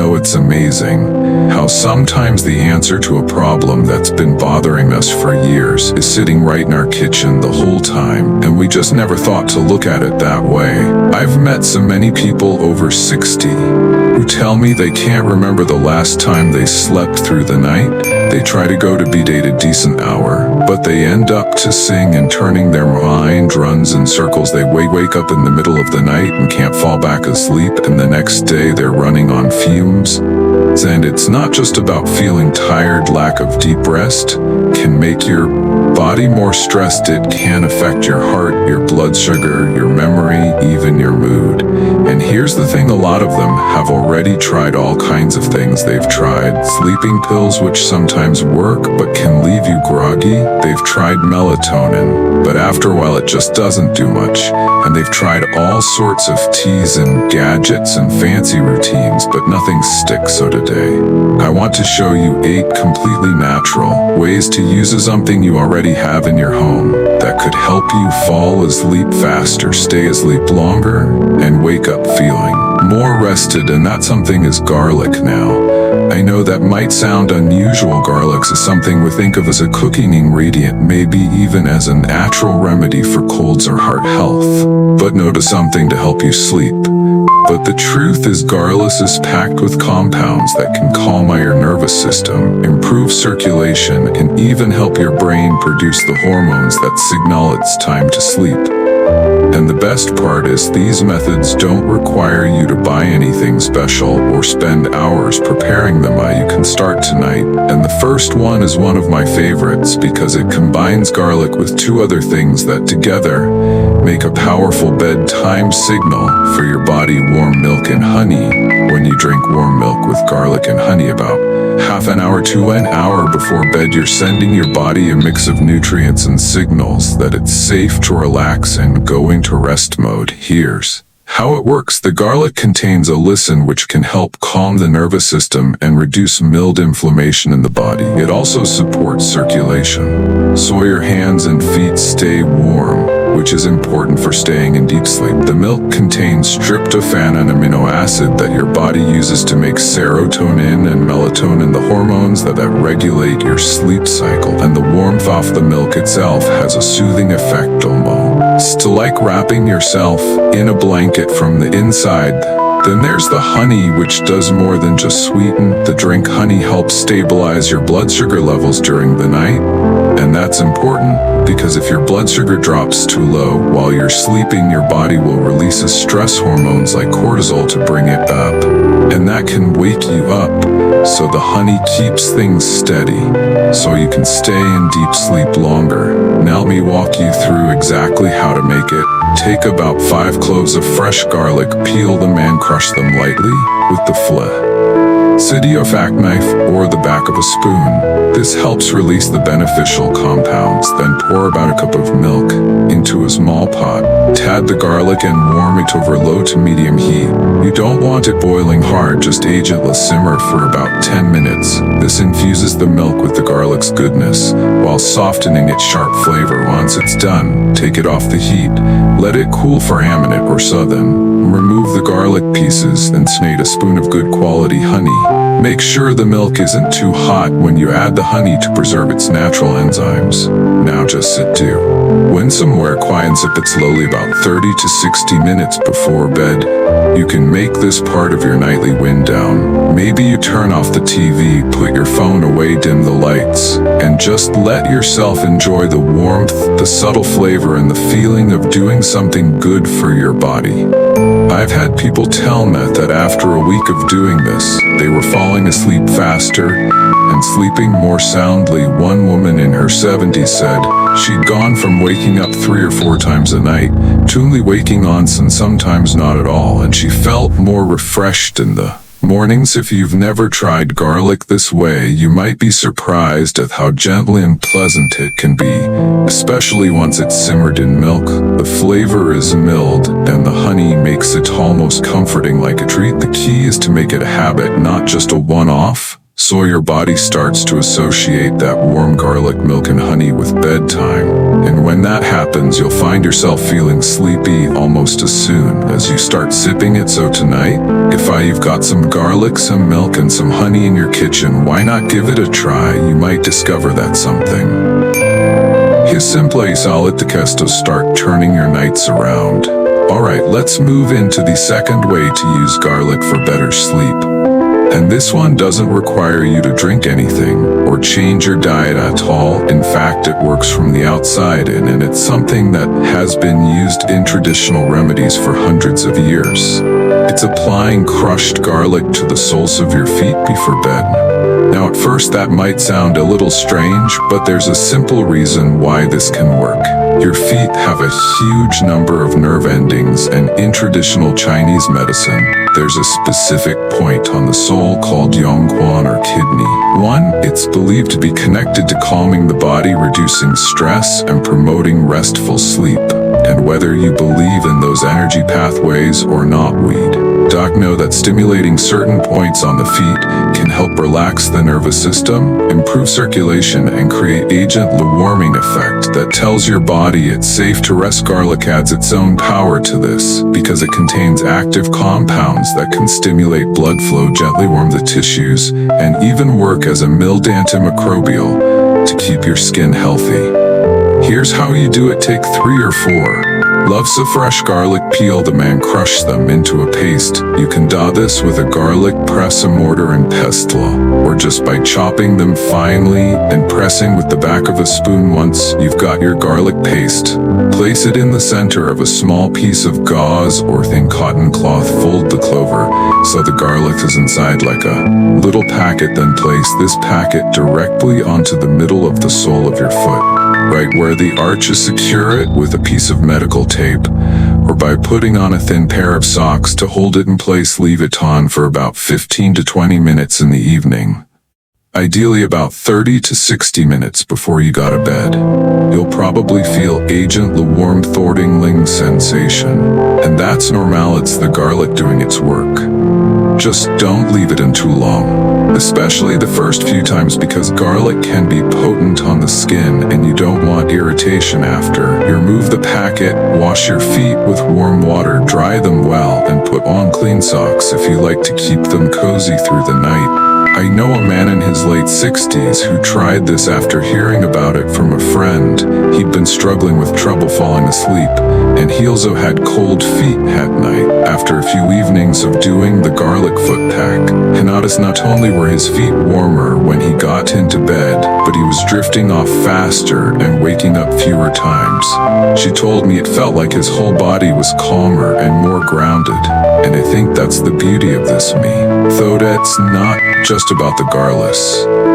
know it's amazing how sometimes the answer to a problem that's been bothering us for years is sitting right in our kitchen the whole time, and we just never thought to look at it that way. I've met so many people over 60 who tell me they can't remember the last time they slept through the night. They try to go to bed at a decent hour, but they end up tossing and turning. Their mind runs in circles. They wake up in the middle of the night and can't fall back asleep, and the next day they're running on fumes. And it's not just about feeling tired. Lack of deep rest can make your body more stressed. It can affect your heart, your blood sugar, your memory, even your mood. And here's the thing, a lot of them have already tried all kinds of things. They've tried sleeping pills, which sometimes work but can leave you groggy. They've tried melatonin, but after a while it just doesn't do much. And they've tried all sorts of teas and gadgets and fancy routines, but nothing sticks. So today, I want to show you 8 completely natural ways to use something you already have in your home that could help you fall asleep faster, stay asleep longer, and wake up feeling more rested. And that something is garlic. Now, I know that might sound unusual. Garlic is something we think of as a cooking ingredient, maybe even as a natural remedy for colds or heart health. But no, to something to help you sleep. But the truth is, garlic is packed with compounds that can calm your nervous system, improve circulation, and even help your brain produce the hormones that signal it's time to sleep. And the best part is, these methods don't require you to buy anything special or spend hours preparing them. You can start tonight. And the first one is one of my favorites because it combines garlic with 2 other things that together make a powerful bedtime signal for your body: warm milk and honey. When you drink warm milk with garlic and honey about half an hour to an hour before bed, you're sending your body a mix of nutrients and signals that it's safe to relax and go into rest mode. Here's how it works. The garlic contains allicin, which can help calm the nervous system and reduce mild inflammation in the body. It also supports circulation, so your hands and feet stay warm, which is important for staying in deep sleep. The milk contains tryptophan, an amino acid that your body uses to make serotonin and melatonin, the hormones that regulate your sleep cycle. And the warmth of the milk itself has a soothing effect, almost like wrapping yourself in a blanket from the inside. Then there's the honey, which does more than just sweeten the drink. Honey helps stabilize your blood sugar levels during the night. And that's important because if your blood sugar drops too low while you're sleeping, your body will release stress hormones like cortisol to bring it up. And that can wake you up. So the honey keeps things steady, so you can stay in deep sleep longer. Now let me walk you through exactly how to make it. Take about 5 cloves of fresh garlic, peel them and crush them lightly with the fact knife or the back of a spoon. This helps release the beneficial compounds. Then pour about a cup of milk into a small pot. Add the garlic and warm it over low to medium heat. You don't want it boiling hard, just simmer for about 10 minutes. This infuses the milk with the garlic's goodness while softening its sharp flavor. Once it's done, take it off the heat. Let it cool for a minute or so, then remove the garlic pieces and add a spoon of good quality honey. Make sure the milk isn't too hot when you add the honey to preserve its natural enzymes. Now just sit when somewhere quiet and sip it slowly about 30 to 60 minutes before bed. You can make this part of your nightly wind down. Maybe you turn off the TV, put your phone away, dim the lights, and just let yourself enjoy the warmth, the subtle flavor, and the feeling of doing something good for your body. I've had people tell me that after a week of doing this, they were falling asleep faster and sleeping more soundly. One woman in her 70s said she'd gone from waking up 3 or 4 times a night to only waking once and sometimes not at all, and she felt more refreshed in the mornings. If you've never tried garlic this way, you might be surprised at how gentle and pleasant it can be, especially once it's simmered in milk. The flavor is mild, and the honey makes it almost comforting, like a treat. The key is to make it a habit, not just a one-off. so your body starts to associate that warm garlic milk and honey with bedtime. And when that happens, you'll find yourself feeling sleepy almost as soon as you start sipping it. So tonight, if you've got some garlic, some milk, and some honey in your kitchen, why not give it a try? You might discover that something. His simple solid to start turning your nights around. Alright, let's move into the second way to use garlic for better sleep. And this one doesn't require you to drink anything or change your diet at all. In fact, it works from the outside in, and it's something that has been used in traditional remedies for hundreds of years. It's applying crushed garlic to the soles of your feet before bed. Now at first that might sound a little strange, but there's a simple reason why this can work. Your feet have a huge number of nerve endings, and in traditional Chinese medicine, there's a specific point on the sole called yongquan or kidney. One, it's believed to be connected to calming the body, reducing stress, and promoting restful sleep. And whether you believe in those energy pathways or not, doc know that stimulating certain points on the feet can help relax the nervous system, improve circulation, and create the warming effect that tells your body it's safe to rest. Garlic adds its own power to this because it contains active compounds that can stimulate blood flow, gently warm the tissues, and even work as a mild antimicrobial to keep your skin healthy. Here's how you do it. Take 3 or 4 loaves of fresh garlic, peel them and crush them into a paste. You can do this with a garlic press, a mortar and pestle, or just by chopping them finely and pressing with the back of a spoon. Once you've got your garlic paste, place it in the center of a small piece of gauze or thin cotton cloth. Fold the clover so the garlic is inside like a little packet. Then place this packet directly onto the middle of the sole of your foot, right where the arch is. Secure it with a piece of medical tape or by putting on a thin pair of socks to hold it in place. Leave it on for about 15 to 20 minutes in the evening, ideally about 30 to 60 minutes before you go to bed. You'll probably feel the warm throttling sensation, and that's normal. It's the garlic doing its work. Just don't leave it in too long, especially the first few times, because garlic can be potent on the skin and you don't want irritation after. You remove the packet, wash your feet with warm water, dry them well, and put on clean socks if you like to keep them cozy through the night. I know a man in his late 60s who tried this after hearing about it from a friend. He'd been struggling with trouble falling asleep, and he also had cold feet at night. After a few evenings of doing the garlic foot pack, he noticed not only were his feet warmer when he got into bed, but he was drifting off faster and waking up fewer times. She told me it felt like his whole body was calmer and more grounded, and I think that's the beauty of this though it's not just about the garlic.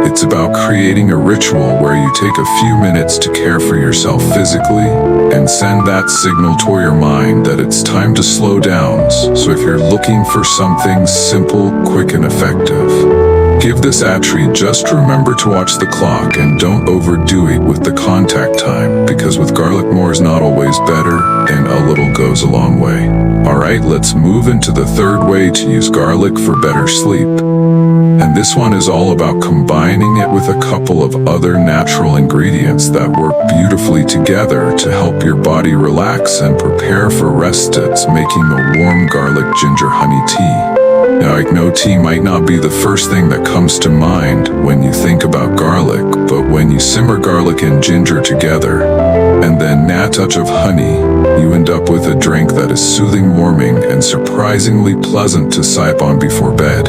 It's about creating a ritual where you take a few minutes to care for yourself physically and send that signal to your mind that it's time to slow down. So if you're looking for something simple, quick, and effective, give this a treat. Just remember to watch the clock and don't overdo it with the contact time, because with garlic more is not always better, and a little goes a long way. Alright, let's move into the third way to use garlic for better sleep. And this one is all about combining it with a couple of other natural ingredients that work beautifully together to help your body relax and prepare for rest. It's making a warm garlic ginger honey tea. Now, I know tea might not be the first thing that comes to mind when you think about garlic, but when you simmer garlic and ginger together, and then add a touch of honey, you end up with a drink that is soothing, warming, and surprisingly pleasant to sip on before bed.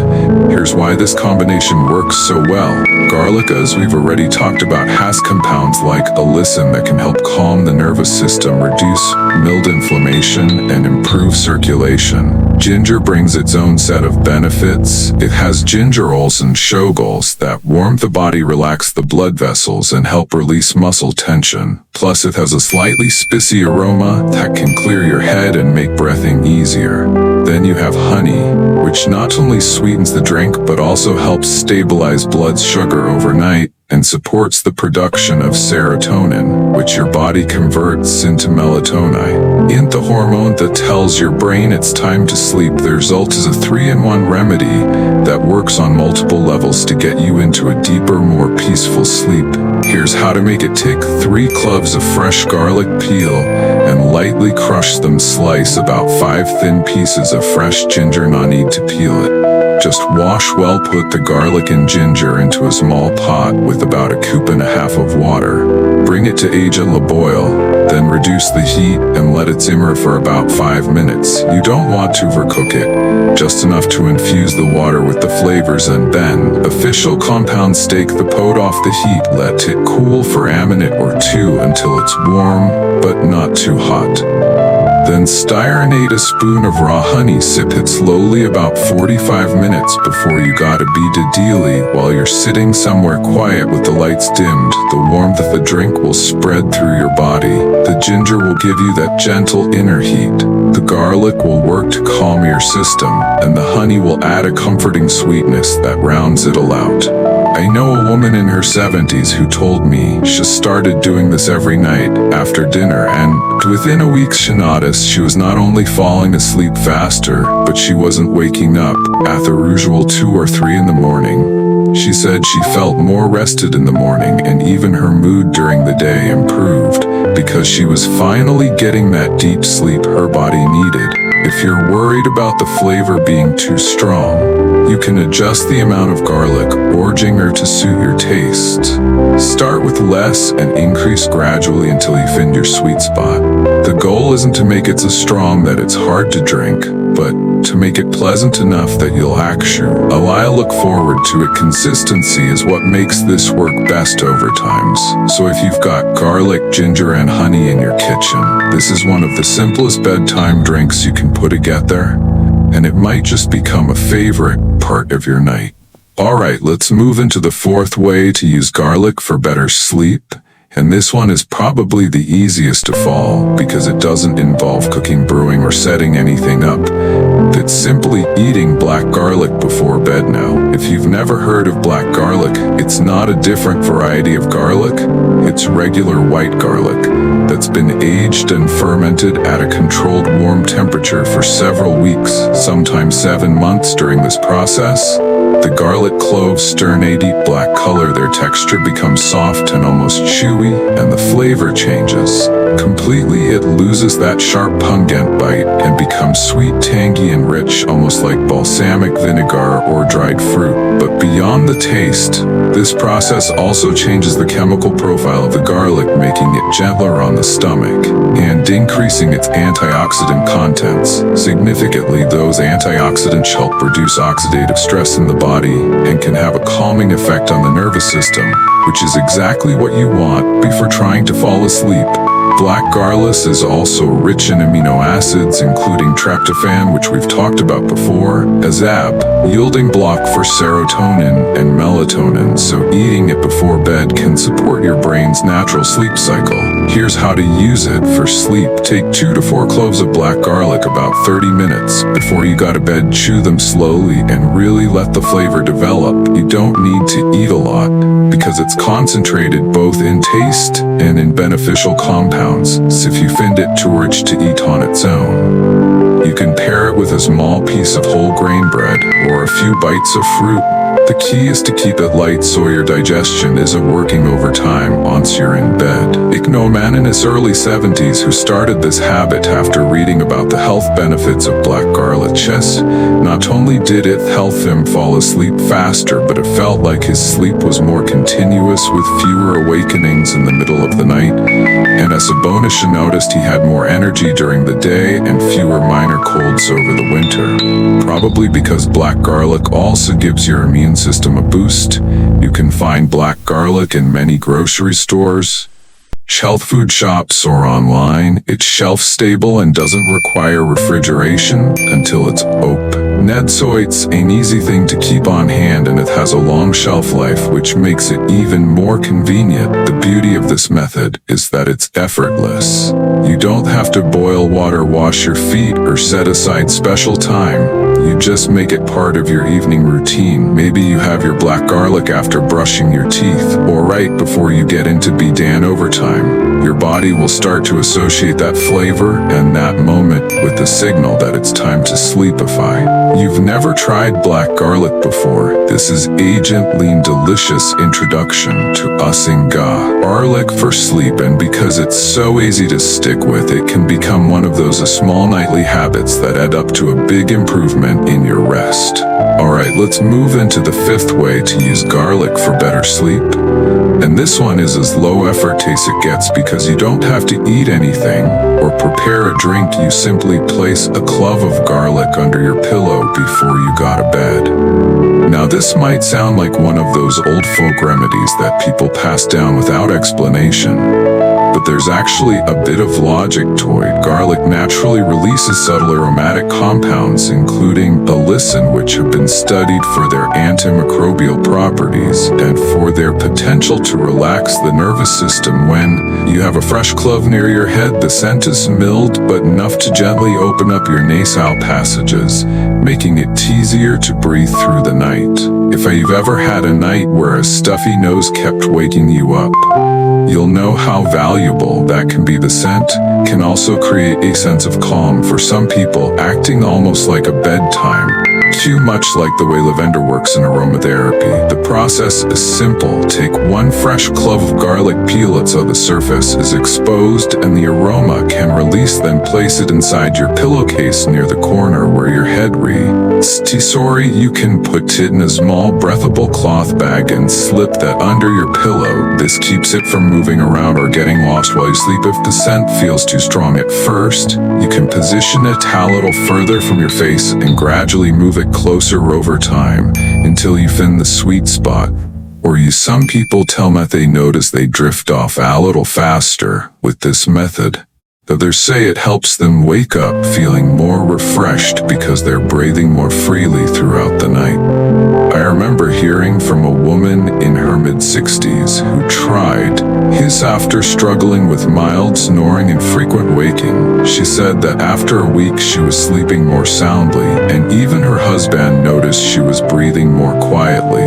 Here's why this combination works so well. Garlic, as we've already talked about, has compounds like allicin that can help calm the nervous system, reduce mild inflammation, and improve circulation. Ginger brings its own set of benefits. It has gingerols and shogols that warm the body, relax the blood vessels, and help release muscle tension. Plus, it has a slightly spicy aroma that can clear your head and make breathing easier. Then you have honey, which not only sweetens the drink but also helps stabilize blood sugar overnight. and supports the production of serotonin, which your body converts into melatonin, the hormone that tells your brain it's time to sleep. The result is a 3-in-1 remedy that works on multiple levels to get you into a deeper, more peaceful sleep. Here's how to make it. Take 3 cloves of fresh garlic, peel and lightly crush them. Slice about 5 thin pieces of fresh ginger. No need to peel it. Just wash well. Put the garlic and ginger into a small pot with about 1.5 cups of water. Bring it to a boil, then reduce the heat and let it simmer for about 5 minutes. You don't want to overcook it, just enough to infuse the water with the flavors, and then official compounds. Take the pot off the heat. Let it cool for a minute or 2 until it's warm, but not too hot. Then stir and add a spoon of raw honey. Sip it slowly about 45 minutes before you gotta be ideally while you're sitting somewhere quiet with the lights dimmed. The warmth of the drink will spread through your body. The ginger will give you that gentle inner heat. The garlic will work to calm your system, and the honey will add a comforting sweetness that rounds it all out. I know a woman in her 70s who told me she started doing this every night after dinner, and within a week she noticed she was not only falling asleep faster, but she wasn't waking up at the usual 2 or 3 in the morning. She said she felt more rested in the morning, and even her mood during the day improved because she was finally getting that deep sleep her body needed. If you're worried about the flavor being too strong, you can adjust the amount of garlic or ginger to suit your taste. Start with less and increase gradually until you find your sweet spot. The goal isn't to make it so strong that it's hard to drink, but to make it pleasant enough that you'll actually look forward to it. Consistency is what makes this work best over times. So if you've got garlic, ginger, and honey in your kitchen, this is one of the simplest bedtime drinks you can put together, and it might just become a favorite part of your night. Alright, let's move into the 4th way to use garlic for better sleep. And this one is probably the easiest to follow because it doesn't involve cooking, brewing, or setting anything up. It's simply eating black garlic before bed. Now, if you've never heard of black garlic, it's not a different variety of garlic. It's regular white garlic that's been aged and fermented at a controlled warm temperature for several weeks, sometimes 7 months. During this process, the garlic cloves turn a deep black color. Their texture becomes soft and almost chewy, and the flavor changes completely. It loses that sharp pungent bite and becomes sweet, tangy, and rich, almost like balsamic vinegar or dried fruit. But beyond the taste, this process also changes the chemical profile of the garlic, making it gentler on the stomach and increasing its antioxidant contents. Significantly, those antioxidants help reduce oxidative stress in the body and can have a calming effect on the nervous system, which is exactly what you want before trying to fall asleep. Black garlic is also rich in amino acids, including tryptophan, which we've talked about before, a ZAB, yielding block for serotonin and melatonin, so eating it before bed can support your brain's natural sleep cycle. Here's how to use it for sleep. Take 2 to 4 cloves of black garlic about 30 minutes before you go to bed. Chew them slowly and really let the flavor develop. You don't need to eat a lot because it's concentrated both in taste and in beneficial compounds. So if you find it too rich to eat on its own, you can pair it with a small piece of whole grain bread or a few bites of fruit. The key is to keep it light so your digestion isn't working overtime once you're in bed. I know a man in his early 70s who started this habit after reading about the health benefits of black garlic. Not only did it help him fall asleep faster, but it felt like his sleep was more continuous with fewer awakenings in the middle of the night. And as a bonus, he noticed he had more energy during the day and fewer minor colds over the winter. Probably because black garlic also gives your immune system a boost. You can find black garlic in many grocery stores, health food shops, or online. It's shelf stable and doesn't require refrigeration until it's open. So it's an easy thing to keep on hand, and it has a long shelf life, which makes it even more convenient. The beauty of this method is that it's effortless. You don't have to boil water, wash your feet, or set aside special time. You just make it part of your evening routine. Maybe you have your black garlic after brushing your teeth, or right before you get into BDAN overtime. Your body will start to associate that flavor and that moment with the signal that it's time to sleepify. You've never tried black garlic before. This is Agent Lean Delicious Introduction to Usinga. Garlic for sleep, and because it's so easy to stick with, it can become one of those small nightly habits that add up to a big improvement in your rest. Alright, let's move into the fifth way to use garlic for better sleep. And this one is as low effort as it gets because you don't have to eat anything or prepare a drink. You simply place a clove of garlic under your pillow before you go to bed. Now this might sound like one of those old folk remedies that people pass down without explanation, but there's actually a bit of logic to it. Garlic naturally releases subtle aromatic compounds, including allicin, which have been studied for their antimicrobial properties and for their potential to relax the nervous system. When you have a fresh clove near your head, the scent is mild but enough to gently open up your nasal passages, making it easier to breathe through the night. If you've ever had a night where a stuffy nose kept waking you up, you'll know how valuable that can be. The scent can also create a sense of calm for some people, acting almost like a bedtime cue, much like the way lavender works in aromatherapy. The process is simple. Take one fresh clove of garlic, peel it so the surface is exposed and the aroma can release, then place it inside your pillowcase near the corner where your head rests. You can put it in a small breathable cloth bag and slip that under your pillow. This keeps it from moving around or getting lost while you sleep. If the scent feels too strong at first, you can position it a little further from your face and gradually move it closer over time until you find the sweet spot. Or some people tell me they notice they drift off a little faster with this method. Others say it helps them wake up feeling more refreshed because they're breathing more freely throughout the night. I remember hearing from a woman in her mid-60s who tried his after struggling with mild snoring and frequent waking. She said that after a week she was sleeping more soundly, and even her husband noticed she was breathing more quietly.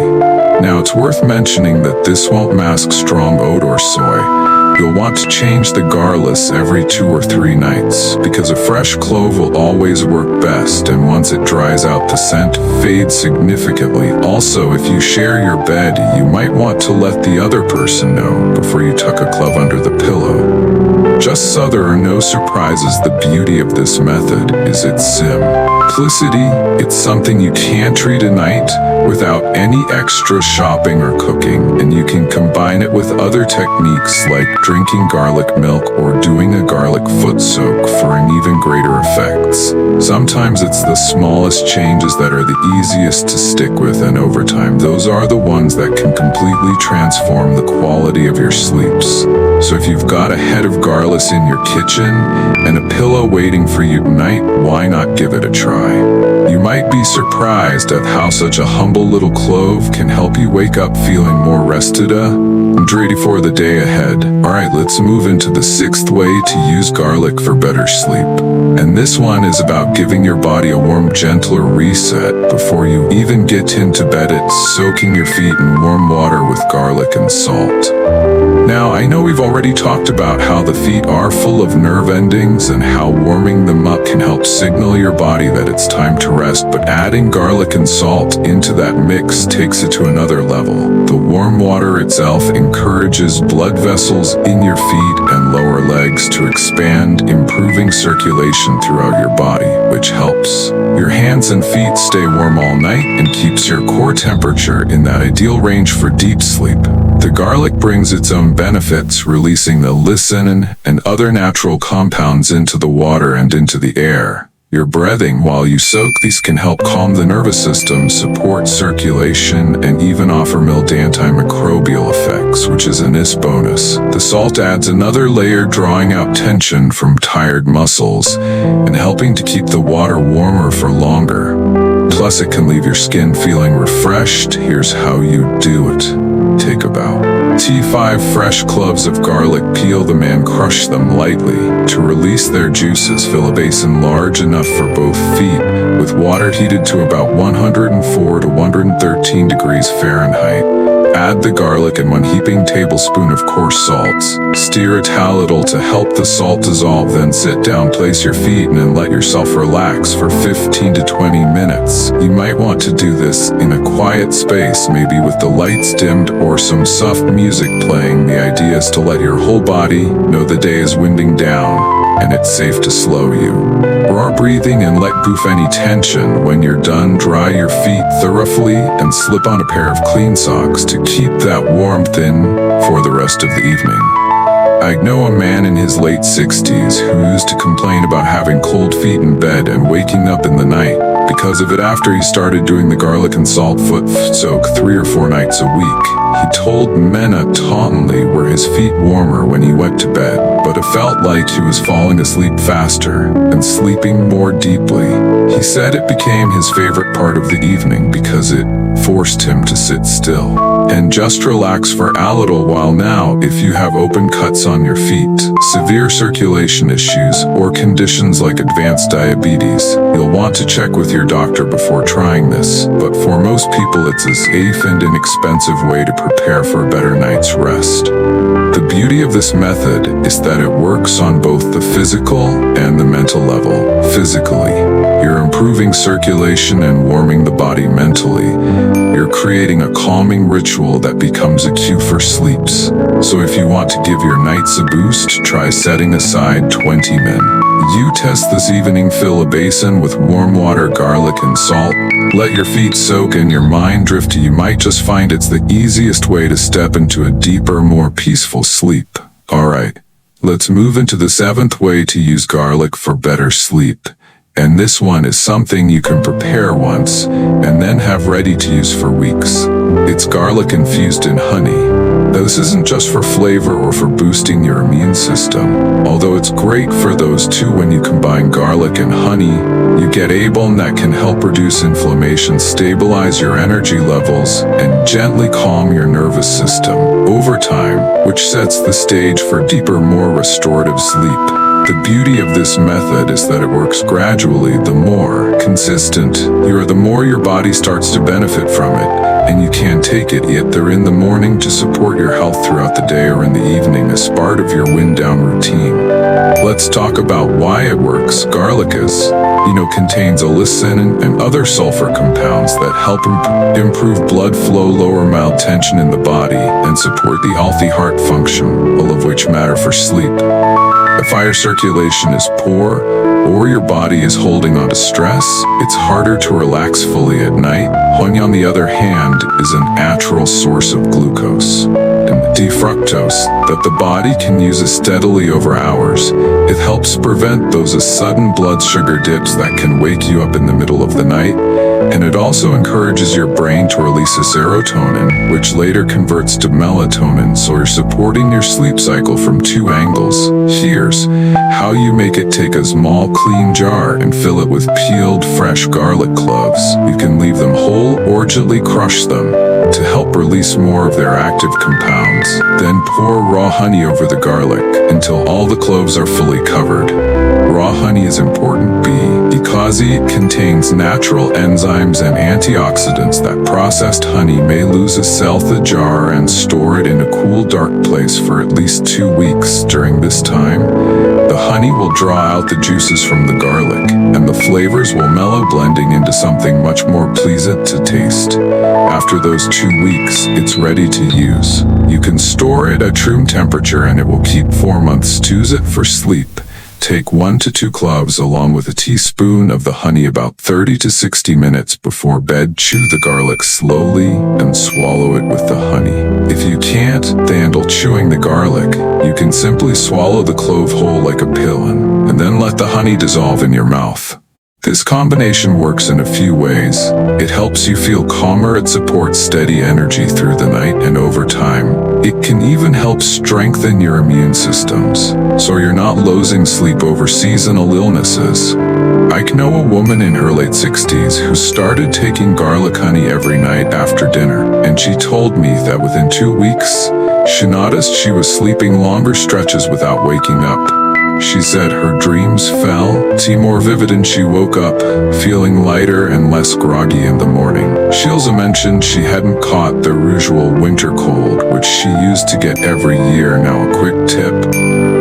Now it's worth mentioning that this won't mask strong odor soy. You'll want to change the garlic every 2 or 3 nights, because a fresh clove will always work best, and once it dries out the scent fades significantly. Also, if you share your bed, you might want to let the other person know before you tuck a clove under the pillow. Just so there are no surprises, the beauty of this method is its simplicity. It's something you can treat at night without any extra shopping or cooking, and you can combine it with other techniques like drinking garlic milk or doing a garlic foot soak for an even greater effects. Sometimes it's the smallest changes that are the easiest to stick with, and over time those are the ones that can completely transform the quality of your sleeps. So if you've got a head of garlic in your kitchen and a pillow waiting for you tonight, why not give it a try? You might be surprised at how such a humble little clove can help you wake up feeling more rested and ready for the day ahead. Alright, let's move into the 6th way to use garlic for better sleep. And this one is about giving your body a warm, gentler reset before you even get into bed. It's soaking your feet in warm water with garlic and salt. Now, I know we've already talked about how the feet are full of nerve endings and how warming them up can help signal your body that it's time to rest, but adding garlic and salt into that mix takes it to another level. The warm water itself encourages blood vessels in your feet and lower legs to expand, improving circulation throughout your body, which helps your hands and feet stay warm all night and keeps your core temperature in that ideal range for deep sleep. The garlic brings its own benefits, releasing the allicin and other natural compounds into the water and into the air. Your breathing while you soak these can help calm the nervous system, support circulation, and even offer mild antimicrobial effects, which is a nice bonus. The salt adds another layer, drawing out tension from tired muscles and helping to keep the water warmer for longer. Plus, it can leave your skin feeling refreshed. Here's how you do it. Take about T5 fresh cloves of garlic, peel them and crush them lightly. To release their juices, fill a basin large enough for both feet with water heated to about 104 to 113 degrees Fahrenheit. Add the garlic and 1 heaping tablespoon of coarse salts. Stir it a little to help the salt dissolve, then sit down, place your feet in and let yourself relax for 15 to 20 minutes. You might want to do this in a quiet space, maybe with the lights dimmed or some soft music playing. The idea is to let your whole body know the day is winding down and it's safe to slow you. Raw breathing and let go of any tension. When you're done, dry your feet thoroughly and slip on a pair of clean socks to keep that warmth in for the rest of the evening. I know a man in his late 60s who used to complain about having cold feet in bed and waking up in the night because of it after he started doing the garlic and salt foot soak 3 or 4 nights a week. He told Mena tauntingly were his feet warmer when he went to bed, but it felt like he was falling asleep faster and sleeping more deeply. He said it became his favorite part of the evening because it forced him to sit still and just relax for a little while. Now, if you have open cuts on your feet, severe circulation issues, or conditions like advanced diabetes, you'll want to check with your doctor before trying this. But for most people, it's a safe and inexpensive way to prepare for a better night's rest. The beauty of this method is that it works on both the physical and the mental level. Physically, you're improving circulation and warming the body. Mentally, you're creating a calming ritual that becomes a cue for sleeps. So if you want to give your nights a boost, try setting aside 20 minutes. You test this evening. Fill a basin with warm water, garlic and salt. Let your feet soak and your mind drift. You might just find it's the easiest way to step into a deeper, more peaceful sleep. Alright, let's move into the 7th way to use garlic for better sleep. And this one is something you can prepare once and then have ready to use for weeks. It's garlic infused in honey. Now, this isn't just for flavor or for boosting your immune system. Although it's great for those two, when you combine garlic and honey, you get a balm that can help reduce inflammation, stabilize your energy levels, and gently calm your nervous system over time, which sets the stage for deeper, more restorative sleep. The beauty of this method is that it works gradually. The more consistent you are, the more your body starts to benefit from it, and you can take it either in the morning to support your health throughout the day or in the evening as part of your wind-down routine. Let's talk about why it works. Garlic contains allicin and other sulfur compounds that help improve blood flow, lower mild tension in the body, and support the healthy heart function, all of which matter for sleep. If your circulation is poor or your body is holding on to stress, it's harder to relax fully at night. Honey, on the other hand, is a natural source of glucose and fructose that the body can use steadily over hours. It helps prevent those sudden blood sugar dips that can wake you up in the middle of the night. And it also encourages your brain to release a serotonin, which later converts to melatonin, so you're supporting your sleep cycle from 2 angles. Here's how you make it. Take a small clean jar and fill it with peeled fresh garlic cloves. You can leave them whole or gently crush them to help release more of their active compounds. Then pour raw honey over the garlic until all the cloves are fully covered. Raw honey is important because it contains natural enzymes and antioxidants that processed honey may lose the jar and store it in a cool, dark place for at least 2 weeks. During this time, the honey will draw out the juices from the garlic, and the flavors will mellow, blending into something much more pleasant to taste. After those 2 weeks, it's ready to use. You can store it at room temperature and it will keep 4 months. Use it for sleep. Take 1 to 2 cloves along with a teaspoon of the honey about 30 to 60 minutes before bed. Chew the garlic slowly and swallow it with the honey. If you can't handle chewing the garlic, you can simply swallow the clove whole like a pill and then let the honey dissolve in your mouth. This combination works in a few ways. It helps you feel calmer, it supports steady energy through the night, and over time, it can even help strengthen your immune systems, so you're not losing sleep over seasonal illnesses. I know a woman in her late 60s who started taking garlic honey every night after dinner, and she told me that within 2 weeks, she noticed she was sleeping longer stretches without waking up. She said her dreams felt more vivid and she woke up feeling lighter and less groggy in the morning. She also mentioned she hadn't caught the usual winter cold, which she used to get every year. Now a quick tip.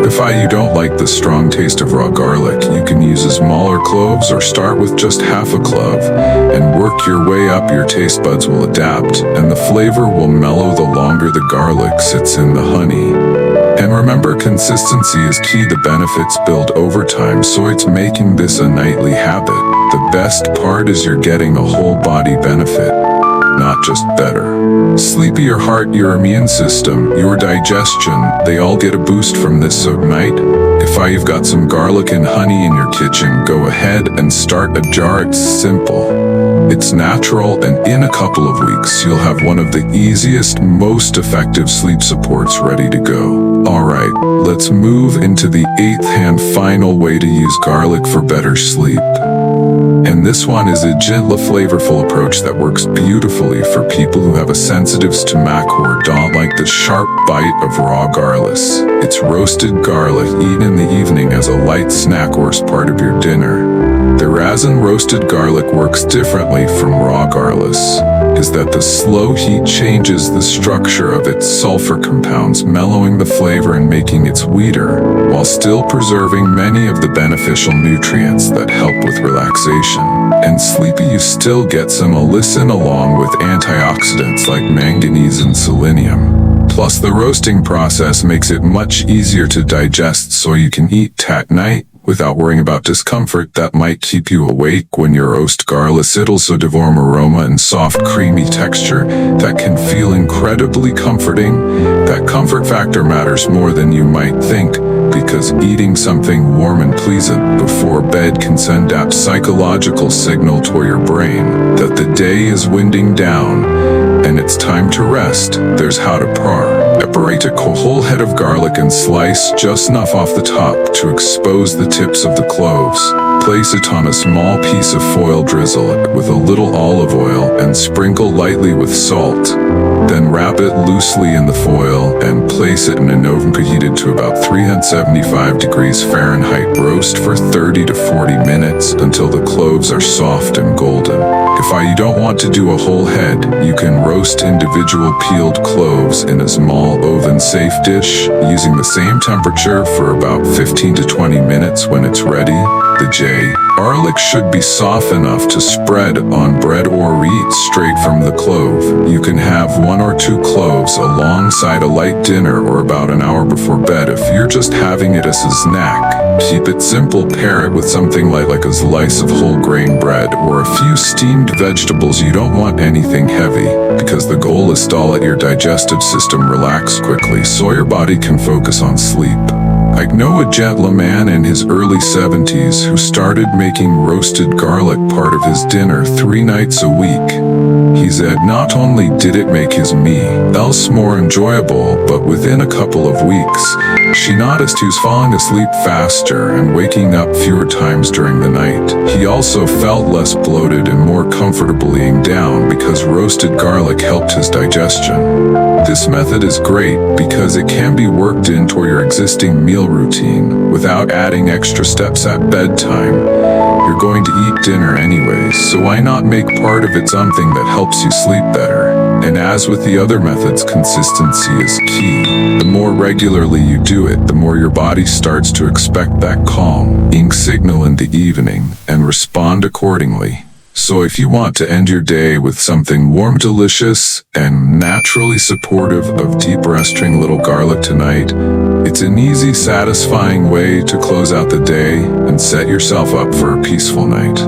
If you don't like the strong taste of raw garlic, you can use smaller cloves or start with just half a clove and work your way up. Your taste buds will adapt and the flavor will mellow the longer the garlic sits in the honey. And remember, consistency is key. The benefits build over time, so it's making this a nightly habit. The best part is you're getting a whole body benefit, not just better. Sleepy, your heart, your immune system, your digestion, they all get a boost from this. So tonight, if you've got some garlic and honey in your kitchen, go ahead and start a jar. It's simple. It's natural, and in a couple of weeks, you'll have one of the easiest, most effective sleep supports ready to go. Alright, let's move into the 8th and final way to use garlic for better sleep. And this one is a gentle, flavorful approach that works beautifully for people who have a sensitive stomach or don't like the sharp bite of raw garlic. It's roasted garlic eaten in the evening as a light snack or as part of your dinner. The reason roasted garlic works differently from raw garlic is that the slow heat changes the structure of its sulfur compounds, mellowing the flavor and making it sweeter, while still preserving many of the beneficial nutrients that help with relaxation. And sleepy, you still get some allicin along with antioxidants like manganese and selenium. Plus, the roasting process makes it much easier to digest, so you can eat at night without worrying about discomfort that might keep you awake when you roast garlic. It also has warm aroma and soft, creamy texture that can feel incredibly comforting. That comfort factor matters more than you might think, because eating something warm and pleasant before bed can send out psychological signal to your brain that the day is winding down and it's time to rest. There's how to separate a whole head of garlic and slice just enough off the top to expose the tips of the cloves. Place it on a small piece of foil, drizzle it with a little olive oil and sprinkle lightly with salt. Then wrap it loosely in the foil and place it in an oven preheated to about 375 degrees Fahrenheit. Roast for 30 to 40 minutes until the cloves are soft and golden. If you don't want to do a whole head, you can roast individual peeled cloves in a small oven-safe dish using the same temperature for about 15 to 20 minutes. When it's ready, the garlic should be soft enough to spread on bread or eat straight from the clove. You can have 1 or 2 cloves alongside a light dinner or about an hour before bed. If you're just having it as a snack, keep it simple. Pair it with something light like a slice of whole grain bread or a few steamed vegetables. You don't want anything heavy, because the goal is to let your digestive system relax quickly so your body can focus on sleep. I know a gentleman in his early 70s who started making roasted garlic part of his dinner 3 nights a week. He said not only did it make his meals more enjoyable, but within a couple of weeks, she noticed he was falling asleep faster and waking up fewer times during the night. He also felt less bloated and more comfortable laying down because roasted garlic helped his digestion. This method is great because it can be worked into your existing meal routine without adding extra steps at bedtime. You're going to eat dinner anyways, so why not make part of it something that helps you sleep better? And as with the other methods, consistency is key. The more regularly you do it, the more your body starts to expect that calming signal in the evening and respond accordingly. So if you want to end your day with something warm, delicious, and naturally supportive of deep resting little garlic tonight, it's an easy, satisfying way to close out the day and set yourself up for a peaceful night.